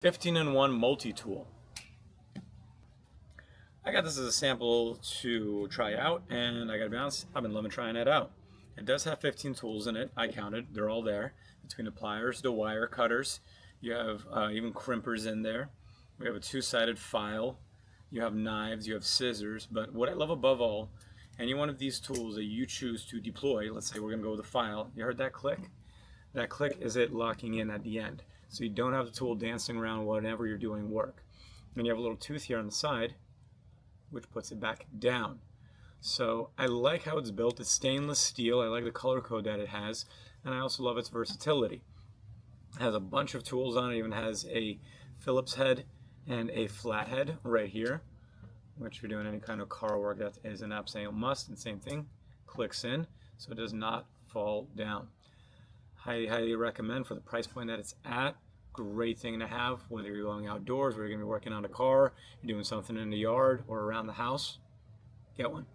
15-in-1 multi-tool. I got this as a sample to try out, and I gotta be honest, I've been loving trying it out. It does have 15 tools in it. I counted, they're all there. Between the pliers, the wire cutters, you have even crimpers in there. We have a two-sided file. You have knives, you have scissors, but what I love above all, any one of these tools that you choose to deploy, let's say we're gonna go with a file, you heard that click? That click is it locking in at the end. So you don't have the tool dancing around whenever you're doing work. And you have a little tooth here on the side, which puts it back down. So I like how it's built. It's stainless steel. I like the color code that it has. And I also love its versatility. It has a bunch of tools on it. It even has a Phillips head and a flat head right here, which if you're doing any kind of car work, that is an absolute must. And same thing, clicks in so it does not fall down. Highly recommend for the price point that it's at. Great thing to have, whether you're going outdoors, whether you're going to be working on a car, you're doing something in the yard or around the house. Get one.